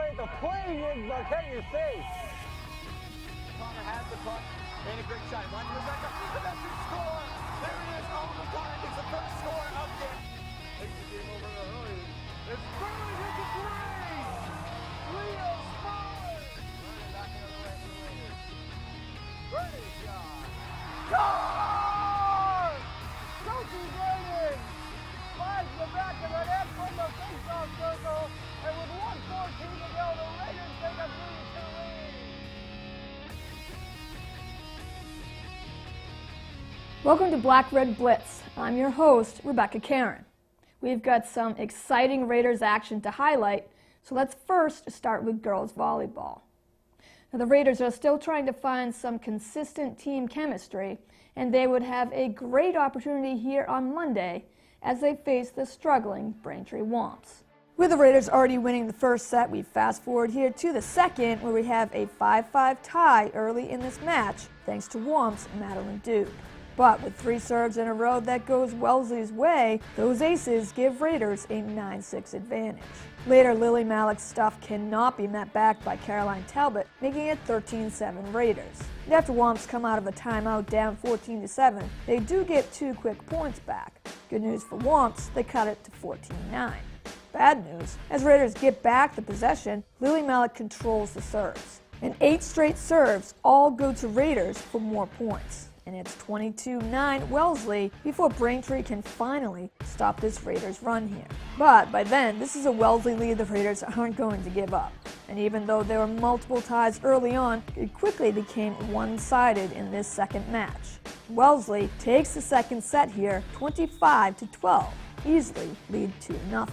great. The play is, can you see? Connor has the puck. Made a great shot. Launches the back up. The score. There it is. Oh, the Connor gets the first score of the Takes the game over early. It's Burley with the three. Leo scores. Running back the other way for the Raiders. Great shot. Score! Sophie Brayden slides the back of the net from the face-off circle, and with 1:14 to go, the Raiders take a 3-2 lead. Welcome to Black Red Blitz. I'm your host, Rebecca Karen. We've got some exciting Raiders action to highlight, so let's first start with girls volleyball. Now, the Raiders are still trying to find some consistent team chemistry, and they would have a great opportunity here on Monday as they face the struggling Braintree Womps. With the Raiders already winning the first set, we fast forward here to the second, where we have a 5-5 tie early in this match, thanks to Womps' Madeline Duke. But with 3 serves in a row that goes Wellesley's way, those aces give Raiders a 9-6 advantage. Later, Lily Malik's stuff cannot be met back by Caroline Talbot, making it 13-7 Raiders. And after Womps come out of a timeout down 14-7, they do get 2 quick points back. Good news for Womps, they cut it to 14-9. Bad news, as Raiders get back the possession, Lily Malik controls the serves. And 8 straight serves all go to Raiders for more points. And it's 22-9 Wellesley before Braintree can finally stop this Raiders run here. But by then, this is a Wellesley lead the Raiders aren't going to give up. And even though there were multiple ties early on, it quickly became one-sided in this second match. Wellesley takes the second set here 25-12, easily lead 2-0.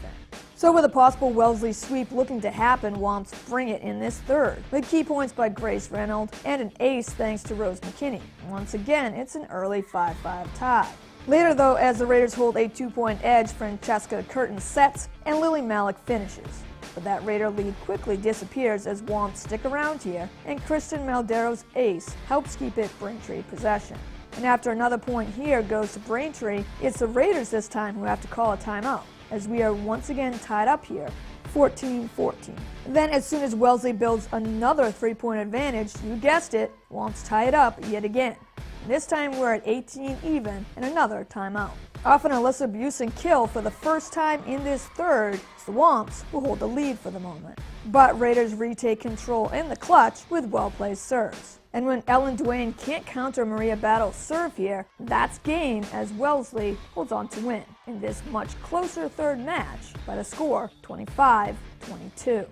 So with a possible Wellesley sweep looking to happen, Womps bring it in this third, with key points by Grace Reynolds and an ace thanks to Rose McKinney. Once again, it's an early 5-5 tie. Later though, as the Raiders hold a 2-point edge, Francesca Curtin sets and Lily Malik finishes. But that Raider lead quickly disappears as Womps stick around here, and Kristen Maldero's ace helps keep it Braintree possession. And after another point here goes to Braintree, it's the Raiders this time who have to call a timeout, as we are once again tied up here, 14-14. Then as soon as Wellesley builds another 3-point advantage, you guessed it, Womps tie it up yet again. And this time we're at 18 even and another timeout. Off an Alyssa Busen kill for the first time in this third, the Womps will hold the lead for the moment. But Raiders retake control in the clutch with well-placed serves. And when Ellen Duane can't counter Maria Battle's serve here, that's game as Wellesley holds on to win in this much closer third match by the score 25-22.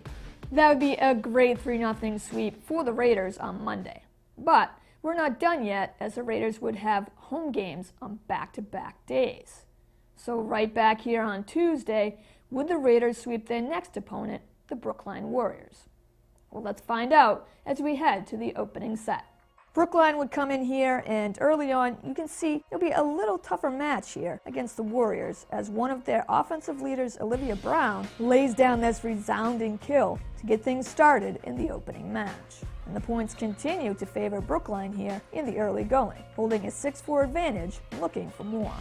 That would be a great 3-0 sweep for the Raiders on Monday. But we're not done yet, as the Raiders would have home games on back-to-back days. So right back here on Tuesday, would the Raiders sweep their next opponent, the Brookline Warriors? Well, let's find out as we head to the opening set. Brookline would come in here, and early on, you can see it'll be a little tougher match here against the Warriors, as one of their offensive leaders, Olivia Brown, lays down this resounding kill to get things started in the opening match. And the points continue to favor Brookline here in the early going, holding a 6-4 advantage and looking for more.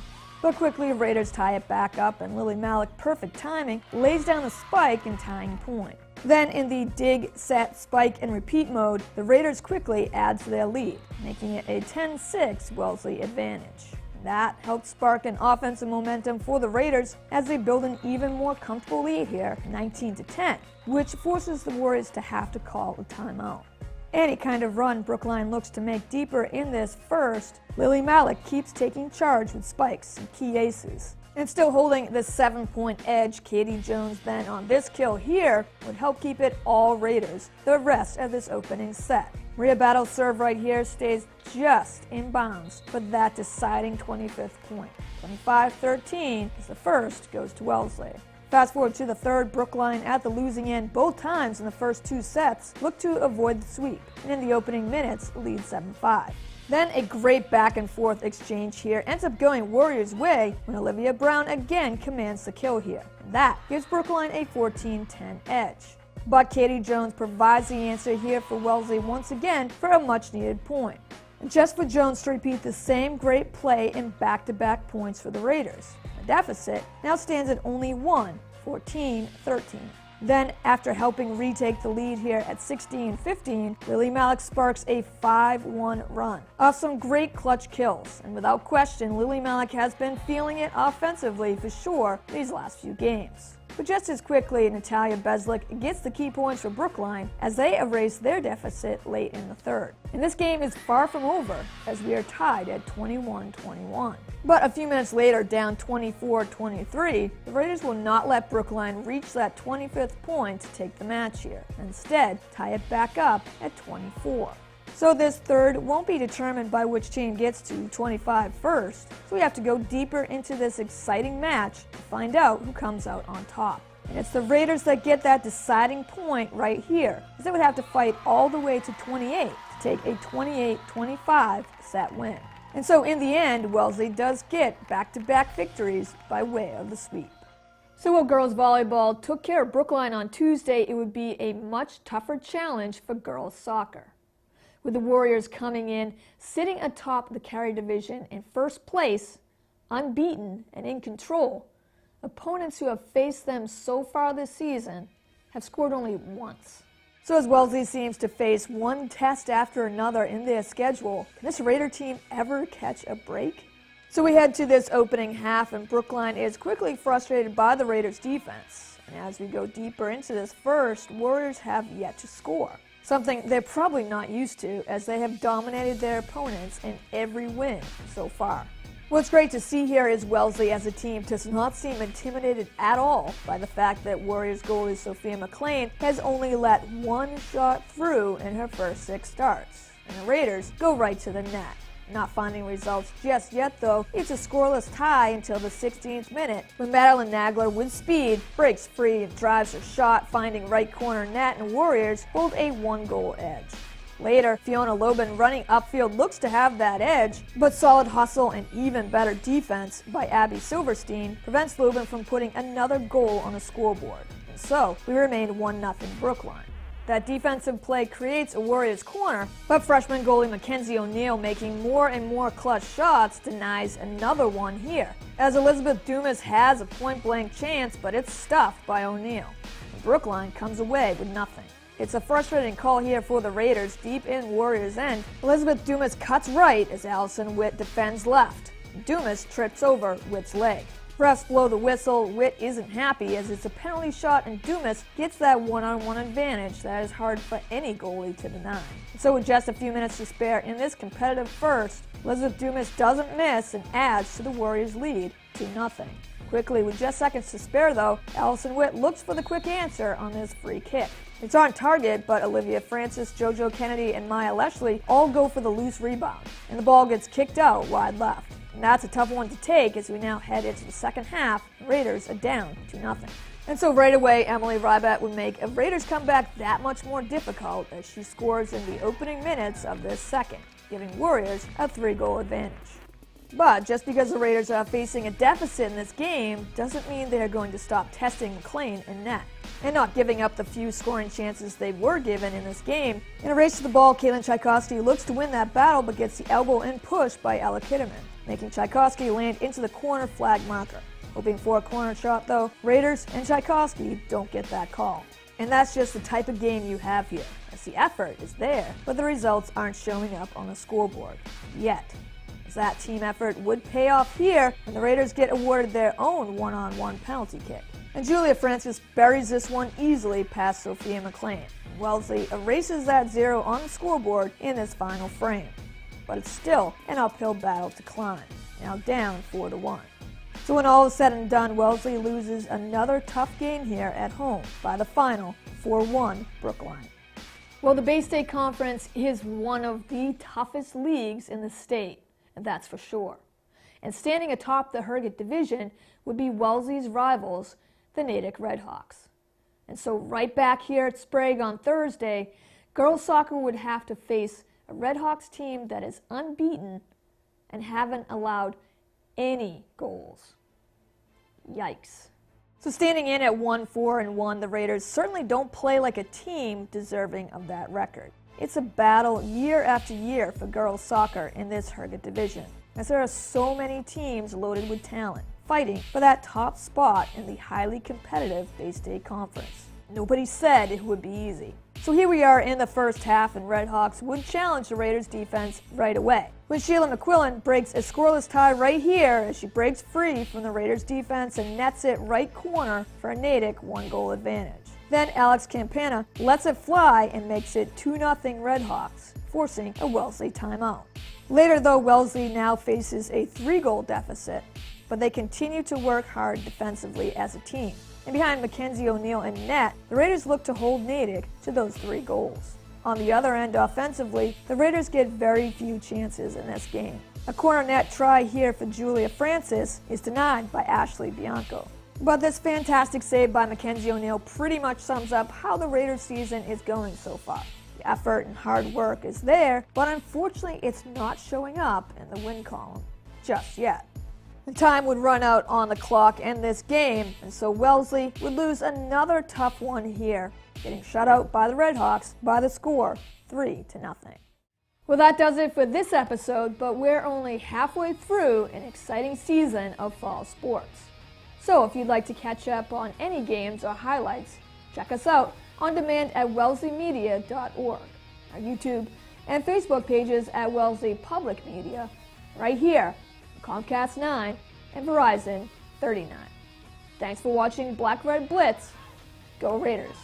But quickly, Raiders tie it back up, and Lily Malik, perfect timing, lays down the spike and tying point. Then in the dig, set, spike, and repeat mode, the Raiders quickly add to their lead, making it a 10-6 Wellesley advantage. That helped spark an offensive momentum for the Raiders as they build an even more comfortable lead here, 19-10, which forces the Warriors to have to call a timeout. Any kind of run Brookline looks to make deeper in this first, Lily Malik keeps taking charge with spikes and key aces. And still holding the 7-point edge, Katie Jones then on this kill here would help keep it all Raiders the rest of this opening set. Maria Battle's serve right here stays just in bounds for that deciding 25th point. 25-13 as the first goes to Wellesley. Fast forward to the third, Brookline at the losing end both times in the first 2 sets look to avoid the sweep, and in the opening minutes lead 7-5. Then a great back and forth exchange here ends up going Warriors' way when Olivia Brown again commands the kill here. And that gives Brookline a 14-10 edge. But Katie Jones provides the answer here for Wellesley once again for a much-needed point. And just for Jones to repeat the same great play in back-to-back points for the Raiders. The deficit now stands at only 1, 14-13. Then, after helping retake the lead here at 16-15, Lily Malik sparks a 5-1 run off some great clutch kills. And without question, Lily Malik has been feeling it offensively for sure these last few games. But just as quickly, Natalia Beslik gets the key points for Brookline as they erase their deficit late in the third. And this game is far from over as we are tied at 21-21. But a few minutes later, down 24-23, the Raiders will not let Brookline reach that 25th point to take the match here. Instead, tie it back up at 24. So this third won't be determined by which team gets to 25 first, so we have to go deeper into this exciting match to find out who comes out on top. And it's the Raiders that get that deciding point right here, as they would have to fight all the way to 28 to take a 28-25 set win. And so in the end, Wellesley does get back-to-back victories by way of the sweep. So while girls volleyball took care of Brookline on Tuesday, it would be a much tougher challenge for girls soccer, with the Warriors coming in, sitting atop the Carry division in first place, unbeaten and in control. Opponents who have faced them so far this season have scored only once. So as Wellesley seems to face one test after another in their schedule, can this Raider team ever catch a break? So we head to this opening half, and Brookline is quickly frustrated by the Raiders' defense. And as we go deeper into this first, Warriors have yet to score, something they're probably not used to, as they have dominated their opponents in every win so far. What's great to see here is Wellesley as a team does not seem intimidated at all by the fact that Warriors goalie Sophia McLean has only let one shot through in her first 6 starts, and the Raiders go right to the net. Not finding results just yet though, it's a scoreless tie until the 16th minute when Madeline Nagler with speed breaks free and drives her shot, finding right corner net, and Warriors hold a 1-goal edge. Later, Fiona Lobin running upfield looks to have that edge, but solid hustle and even better defense by Abby Silverstein prevents Lobin from putting another goal on the scoreboard. And so, we remain 1-0 Brookline. That defensive play creates a Warriors corner, but freshman goalie Mackenzie O'Neill, making more and more clutch shots, denies another one here, as Elizabeth Dumas has a point-blank chance, but it's stuffed by O'Neill. Brookline comes away with nothing. It's a frustrating call here for the Raiders deep in Warriors' end. Elizabeth Dumas cuts right as Allison Witt defends left. Dumas trips over Witt's leg. Refs blow the whistle. Witt isn't happy as it's a penalty shot, and Dumas gets that one-on-one advantage that is hard for any goalie to deny. So with just a few minutes to spare in this competitive first, Elizabeth Dumas doesn't miss and adds to the Warriors' lead 2-0. Quickly, with just seconds to spare though, Allison Witt looks for the quick answer on this free kick. It's on target, but Olivia Francis, JoJo Kennedy, and Maya Leshley all go for the loose rebound, and the ball gets kicked out wide left. And that's a tough one to take as we now head into the second half. The Raiders are down 2-0. And so right away, Emily Rybat would make a Raiders comeback that much more difficult as she scores in the opening minutes of this second, giving Warriors a 3-goal advantage. But just because the Raiders are facing a deficit in this game doesn't mean they are going to stop testing McLean in net and not giving up the few scoring chances they were given in this game. In a race to the ball, Caitlin Tchaikovsky looks to win that battle but gets the elbow and push by Ella Kitterman, making Tchaikovsky land into the corner flag marker. Hoping for a corner shot though, Raiders and Tchaikovsky don't get that call. And that's just the type of game you have here, as the effort is there, but the results aren't showing up on the scoreboard yet. That team effort would pay off here when the Raiders get awarded their own one-on-one penalty kick. And Julia Francis buries this one easily past Sophia McLean. Wellesley erases that 0 on the scoreboard in this final frame. But it's still an uphill battle to climb, now down 4-1. So when all is said and done, Wellesley loses another tough game here at home by the final 4-1 Brookline. Well, the Bay State Conference is one of the toughest leagues in the state, and that's for sure. And standing atop the Herget division would be Wellesley's rivals, the Natick Redhawks. And so right back here at Sprague on Thursday, girls soccer would have to face a Redhawks team that is unbeaten and haven't allowed any goals. Yikes. So standing in at 1-4-1, the Raiders certainly don't play like a team deserving of that record. It's a battle year after year for girls soccer in this Herget division, as there are so many teams loaded with talent, fighting for that top spot in the highly competitive Bay State Conference. nobody said it would be easy. So here we are in the first half, and Redhawks would challenge the Raiders defense right away, when Sheila McQuillan breaks a scoreless tie right here as she breaks free from the Raiders defense and nets it right corner for a Natick 1-goal advantage. Then Alex Campana lets it fly and makes it 2-0 Redhawks, forcing a Wellesley timeout. Later though, Wellesley now faces a 3-goal deficit, but they continue to work hard defensively as a team. And behind Mackenzie O'Neill and net, the Raiders look to hold Natick to those 3 goals. On the other end, offensively, the Raiders get very few chances in this game. A corner net try here for Julia Francis is denied by Ashley Bianco. But this fantastic save by Mackenzie O'Neill pretty much sums up how the Raiders season is going so far. The effort and hard work is there, but unfortunately it's not showing up in the win column just yet. The time would run out on the clock in this game, and so Wellesley would lose another tough one here, getting shut out by the Redhawks by the score 3-0. Well, that does it for this episode, but we're only halfway through an exciting season of fall sports. So if you'd like to catch up on any games or highlights, check us out on demand at wellesleymedia.org, our YouTube and Facebook pages at Wellesley Public Media, right here, Comcast 9 and Verizon 39. Thanks for watching Black Red Blitz. Go Raiders!